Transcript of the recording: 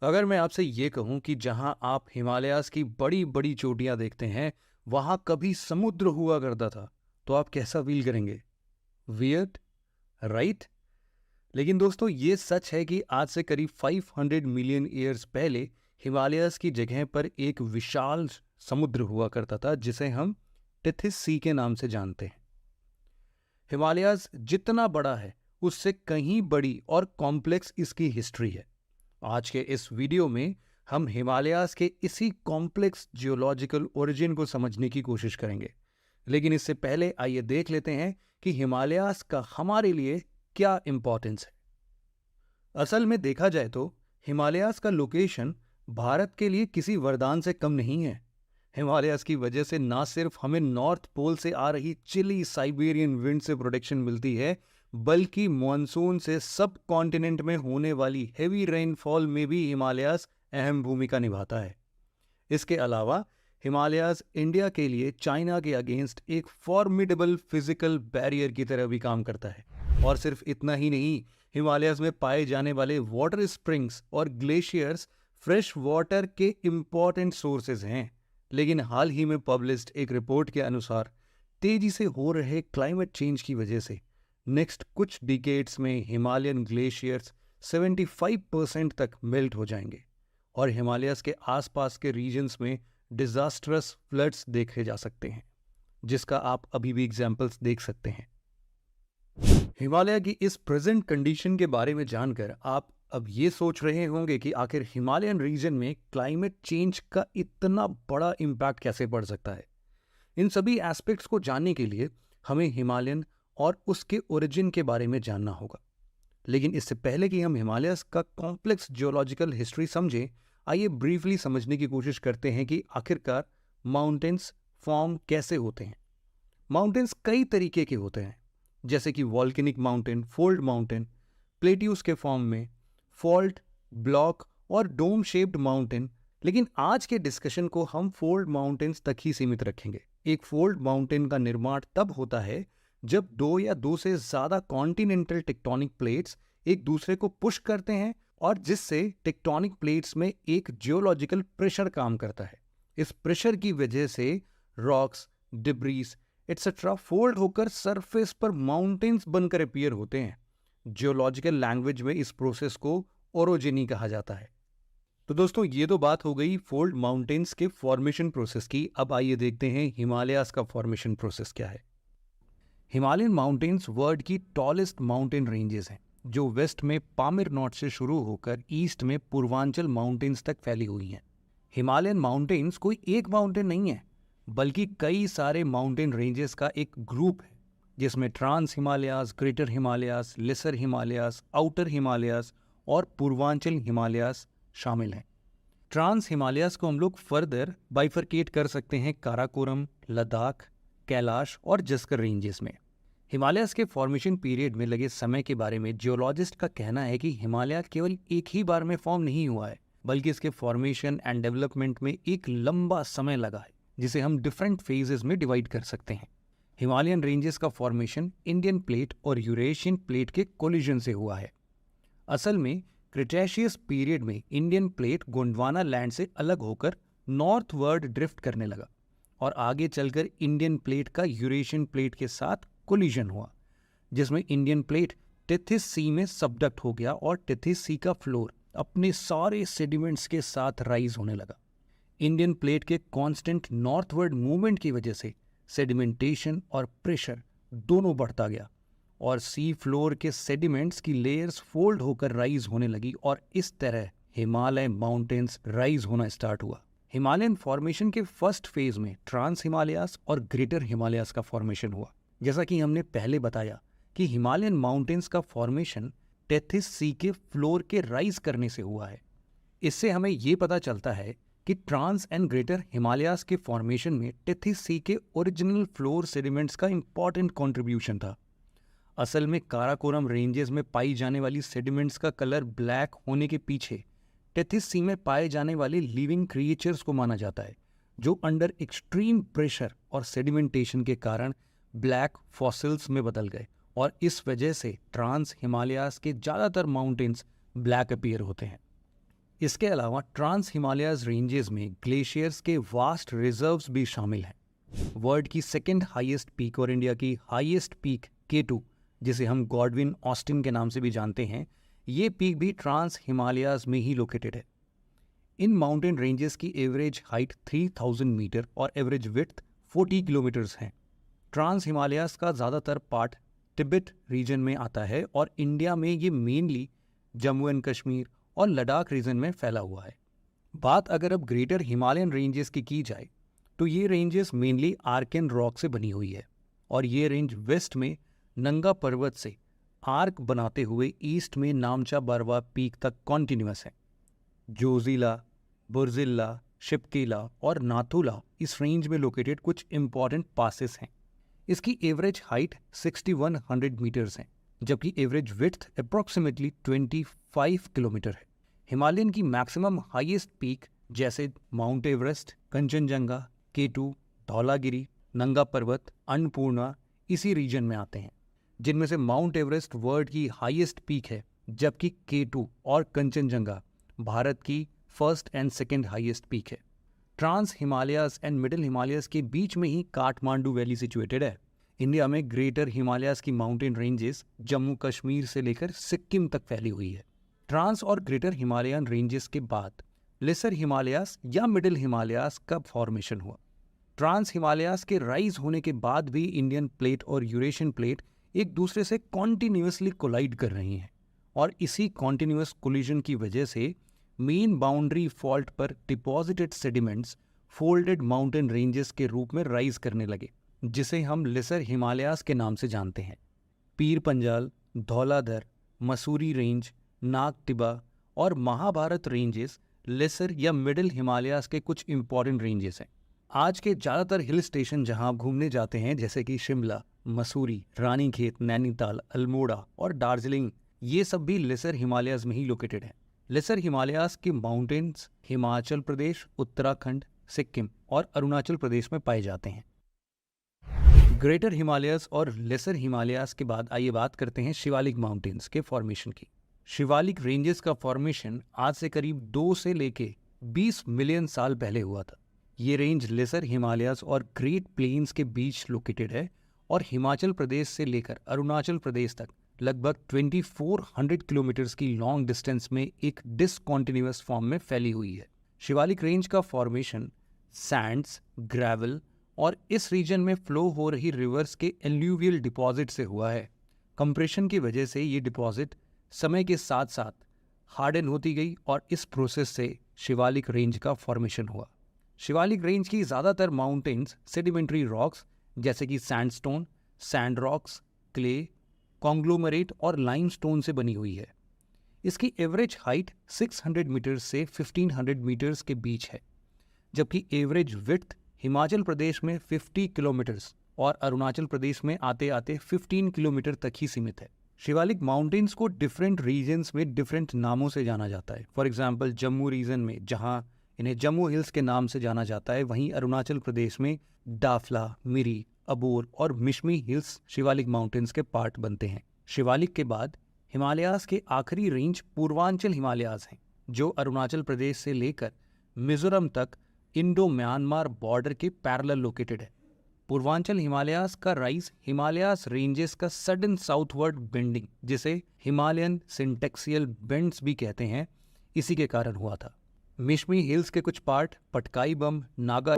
अगर मैं आपसे ये कहूं कि जहां आप हिमालयाज की बड़ी बड़ी चोटियां देखते हैं वहां कभी समुद्र हुआ करता था, तो आप कैसा फील करेंगे? Weird, right? लेकिन दोस्तों, ये सच है कि आज से करीब 500 मिलियन ईयर्स पहले हिमालयाज की जगह पर एक विशाल समुद्र हुआ करता था जिसे हम टिथिस सी के नाम से जानते हैं। हिमालयाज जितना बड़ा है उससे कहीं बड़ी और कॉम्प्लेक्स इसकी हिस्ट्री है। आज के इस वीडियो में हम हिमालयाज के इसी कॉम्प्लेक्स जियोलॉजिकल ओरिजिन को समझने की कोशिश करेंगे। लेकिन इससे पहले आइए देख लेते हैं कि हिमालयाज का हमारे लिए क्या इंपॉर्टेंस है। असल में देखा जाए तो हिमालयाज का लोकेशन भारत के लिए किसी वरदान से कम नहीं है। हिमालयाज की वजह से ना सिर्फ हमें नॉर्थ पोल से आ रही चिली साइबेरियन विंड से प्रोटेक्शन मिलती है, बल्कि मॉनसून से सब कॉन्टिनेंट में होने वाली हेवी रेनफॉल में भी हिमालयाज अहम भूमिका निभाता है। इसके अलावा हिमालयाज इंडिया के लिए चाइना के अगेंस्ट एक फॉर्मिडेबल फिजिकल बैरियर की तरह भी काम करता है। और सिर्फ इतना ही नहीं, हिमालयाज में पाए जाने वाले वाटर स्प्रिंग्स और ग्लेशियर्स फ्रेश वाटर के इम्पॉर्टेंट सोर्सेज हैं। लेकिन हाल ही में पब्लिश्ड एक रिपोर्ट के अनुसार तेजी से हो रहे क्लाइमेट चेंज की वजह से नेक्स्ट कुछ डिकेड्स में हिमालयन ग्लेशियर्स 75% तक मेल्ट हो जाएंगे और हिमालयस के आसपास के रीजन्स में डिजास्ट्रस फ्लड्स देखे जा सकते हैं, जिसका आप अभी भी एग्जाम्पल्स देख सकते हैं। हिमालय की इस प्रेजेंट कंडीशन के बारे में जानकर आप अब ये सोच रहे होंगे कि आखिर हिमालयन रीजन में क्लाइमेट चेंज का इतना बड़ा इम्पैक्ट कैसे पड़ सकता है। इन सभी एस्पेक्ट्स को जानने के लिए हमें हिमालयन और उसके ओरिजिन के बारे में जानना होगा। लेकिन इससे पहले कि हम हिमालयस का कॉम्प्लेक्स जियोलॉजिकल हिस्ट्री समझें, आइए ब्रीफली समझने की कोशिश करते हैं कि आखिरकार माउंटेन्स फॉर्म कैसे होते हैं। माउंटेन्स कई तरीके के होते हैं, जैसे कि volcanic mountain, fold mountain, plateaus के फॉर्म में, फॉल्ट, ब्लॉक और डोम शेप्ड माउंटेन। लेकिन आज के डिस्कशन को हम फोल्ड माउंटेन्स तक ही सीमित रखेंगे। एक फोल्ड माउंटेन का निर्माण तब होता है जब दो या दो से ज्यादा कॉन्टिनेंटल टेक्टोनिक प्लेट्स एक दूसरे को पुश करते हैं और जिससे टेक्टोनिक प्लेट्स में एक जियोलॉजिकल प्रेशर काम करता है। इस प्रेशर की वजह से रॉक्स, डिब्रीज एटसेट्रा फोल्ड होकर सरफेस पर माउंटेन्स बनकर अपीयर होते हैं। जियोलॉजिकल लैंग्वेज में इस प्रोसेस को ओरोजेनी कहा जाता है। तो दोस्तों, ये तो बात हो गई फोल्ड माउंटेन्स के फॉर्मेशन प्रोसेस की। अब आइए देखते हैं हिमालयास का फॉर्मेशन प्रोसेस क्या है। हिमालयन माउंटेन्स वर्ल्ड की टॉलेस्ट माउंटेन रेंजेस हैं, जो वेस्ट में पामिर नॉट से शुरू होकर ईस्ट में पूर्वांचल माउंटेन्स तक फैली हुई हैं। हिमालयन माउंटेन्स कोई एक माउंटेन नहीं है, बल्कि कई सारे माउंटेन रेंजेस का एक ग्रुप है, जिसमें trans Himalayas, greater Himalayas, lesser Himalayas, outer Himalayas और पूर्वांचल हिमालयास शामिल हैं। ट्रांस हिमालयास को हम लोग फर्दर बाइफरकेट कर सकते हैं काराकोरम, लद्दाख, कैलाश और जस्कर रेंजेस में। हिमालयास के फॉर्मेशन पीरियड में लगे समय के बारे में जियोलॉजिस्ट का कहना है कि हिमालय केवल एक ही बार में फॉर्म नहीं हुआ है, बल्कि इसके फॉर्मेशन एंड डेवलपमेंट में एक लंबा समय लगा है, जिसे हम डिफरेंट फेजेस में डिवाइड कर सकते हैं। हिमालयन रेंजेस का फॉर्मेशन इंडियन प्लेट और यूरेशियन प्लेट के कोलिजन से हुआ है। असल में क्रिटेशियस पीरियड में इंडियन प्लेट गोंडवाना लैंड से अलग होकर नॉर्थवर्ड ड्रिफ्ट करने लगा और आगे चलकर इंडियन प्लेट का यूरेशियन प्लेट के साथ कोलिजन हुआ, जिसमें इंडियन प्लेट टिथिस सी में सबडक्ट हो गया और टिथिस सी का फ्लोर अपने सारे सेडिमेंट्स के साथ राइज होने लगा। इंडियन प्लेट के कांस्टेंट नॉर्थवर्ड मूवमेंट की वजह से सेडिमेंटेशन और प्रेशर दोनों बढ़ता गया और सी फ्लोर के सेडिमेंट्स की लेयर्स फोल्ड होकर राइज होने लगी और इस तरह हिमालय माउंटेन्स राइज होना स्टार्ट हुआ। हिमालयन फॉर्मेशन के फर्स्ट फेज में ट्रांस हिमालयास और ग्रेटर हिमालयास का फॉर्मेशन हुआ। जैसा कि हमने पहले बताया कि हिमालयन माउंटेन्स का फॉर्मेशन टेथिस सी के फ्लोर के राइज करने से हुआ है। इससे हमें ये पता चलता है कि ट्रांस एंड ग्रेटर हिमालयास के फॉर्मेशन में टेथिस सी के ओरिजिनल फ्लोर सेडिमेंट्स का इंपॉर्टेंट कंट्रीब्यूशन था। असल में काराकोरम रेंजेस में पाई जाने वाली सेडिमेंट्स का कलर ब्लैक होने के पीछे टेथिस सी में पाए जाने वाले लिविंग क्रिएचर्स को माना जाता है, जो अंडर एक्सट्रीम प्रेशर और सेडिमेंटेशन के कारण ब्लैक फॉसिल्स में बदल गए और इस वजह से ट्रांस हिमालयास के ज़्यादातर माउंटेन्स ब्लैक अपीयर होते हैं। इसके अलावा ट्रांस हिमालयाज रेंजेस में ग्लेशियर्स के वास्ट रिजर्व्स भी शामिल हैं। वर्ल्ड की सेकेंड हाईएस्ट पीक और इंडिया की हाईएस्ट पीक K2, जिसे हम गॉडविन ऑस्टिन के नाम से भी जानते हैं, ये पीक भी ट्रांस हिमालयाज में ही लोकेटेड है। इन माउंटेन रेंजेस की एवरेज हाइट 3000 मीटर और एवरेज विड्थ 40 किलोमीटर्स हैं। ट्रांस हिमालयाज का ज़्यादातर पार्ट तिब्बत रीजन में आता है और इंडिया में ये मेनली जम्मू एंड कश्मीर और लद्दाख रीजन में फैला हुआ है। बात अगर अब ग्रेटर हिमालयन रेंजेस की जाए तो ये रेंजेस मेनली आर्कन रॉक से बनी हुई है और ये रेंज वेस्ट में नंगा पर्वत से आर्क बनाते हुए ईस्ट में नामचा बरवा पीक तक कॉन्टिन्यूअस है। जोजिला, बुर्जिल्ला, शिपकीला और नाथुला इस रेंज में लोकेटेड कुछ इंपॉर्टेंट पासेस हैं। इसकी एवरेज हाइट 6100 मीटर्स है, जबकि एवरेज विड्थ अप्रॉक्सीमेटली 25 किलोमीटर है। हिमालयन की मैक्सिमम हाईएस्ट पीक जैसे mount Everest, Kanchenjunga, K2, Dhaulagiri, नंगा पर्वत, अन्नपूर्णा इसी रीजन में आते हैं, जिनमें से माउंट एवरेस्ट वर्ल्ड की हाईएस्ट पीक है, जबकि K2 और कंचनजंगा भारत की first and second highest peak है। Trans Himalayas and middle Himalayas के बीच में ही काठमांडू वैली सिचुएटेड है। इंडिया में ग्रेटर हिमालयाज की माउंटेन रेंजेस जम्मू कश्मीर से लेकर सिक्किम तक फैली हुई है। ट्रांस और ग्रेटर हिमालयन रेंजेस के बाद लेसर हिमालयाज या मिडिल हिमालयाज का फॉर्मेशन हुआ। ट्रांस हिमालयाज के राइज होने के बाद भी इंडियन प्लेट और यूरेशियन प्लेट एक दूसरे से कॉन्टिन्यूसली कोलाइड कर रही हैं और इसी कॉन्टिन्यूस कोलिजन की वजह से मेन बाउंड्री फॉल्ट पर deposited sediments folded mountain ranges के रूप में राइज करने लगे, जिसे हम लेसर हिमालयाज के नाम से जानते हैं। पीर पंजाल, धौलाधर, मसूरी रेंज, नाग टिबा और महाभारत रेंजेस लेसर या मिडिल हिमालयाज के कुछ इंपॉर्टेंट रेंजेस हैं। आज के ज़्यादातर हिल स्टेशन जहां आप घूमने जाते हैं, जैसे कि शिमला, मसूरी, रानीखेत, नैनीताल, अल्मोड़ा और दार्जिलिंग, ये सब भी लेसर हिमालयाज में ही लोकेटेड हैं। लेसर हिमालयाज के माउंटेन्स हिमाचल प्रदेश, उत्तराखंड, सिक्किम और अरुणाचल प्रदेश में पाए जाते हैं। ग्रेटर हिमालयाज और लेसर हिमालयाज के बाद आइए बात करते हैं शिवालिक माउंटेन्स के फॉर्मेशन की। शिवालिक रेंजेस का फॉर्मेशन आज से करीब 2 से लेके 20 मिलियन साल पहले हुआ था। ये रेंज लेसर हिमालयाज और ग्रेट प्लेन्स के बीच लोकेटेड है और हिमाचल प्रदेश से लेकर अरुणाचल प्रदेश तक लगभग 2400 किलोमीटर्स की लॉन्ग डिस्टेंस में एक डिसकॉन्टिन्यूअस फॉर्म में फैली हुई है। शिवालिक रेंज का फॉर्मेशन सैंड्स, ग्रेवल और इस रीजन में फ्लो हो रही रिवर्स के एल्यूवियल डिपॉजिट से हुआ है। कंप्रेशन की वजह से ये डिपॉजिट समय के साथ साथ हार्डन होती गई और इस प्रोसेस से शिवालिक रेंज का फॉर्मेशन हुआ। शिवालिक रेंज की ज़्यादातर माउंटेन्स सेडिमेंट्री रॉक्स जैसे कि sandstone, sand rocks, clay, conglomerate और लाइमस्टोन से बनी हुई है। इसकी एवरेज हाइट 600 मीटर्स से 1500 मीटर्स के बीच है, जबकि एवरेज विड्थ हिमाचल प्रदेश में 50 किलोमीटर्स और अरुणाचल प्रदेश में आते आते 15 किलोमीटर तक ही सीमित है। शिवालिक माउंटेन्स को डिफरेंट रीजन्स में डिफरेंट नामों से जाना जाता है। फॉर एग्जांपल जम्मू रीजन में जहां इन्हें जम्मू हिल्स के नाम से जाना जाता है, वहीं अरुणाचल प्रदेश में डाफला, मिरी, अबोर और मिशमी हिल्स शिवालिक माउंटेन्स के पार्ट बनते हैं। शिवालिक के बाद हिमालयाज के आखिरी रेंज पूर्वांचल हिमालयाज हैं, जो अरुणाचल प्रदेश से लेकर मिजोरम तक इंडो म्यांमार बॉर्डर के पैरेलल लोकेटेड है। पूर्वांचल हिमालयाज का राइज हिमालयाज रेंजेस का सडन साउथवर्ड बेंडिंग, जिसे हिमालयन सिंटेक्सियल बेंड्स भी कहते हैं, इसी के कारण हुआ था। मिशमी हिल्स के कुछ पार्ट पटकाई बम, नागा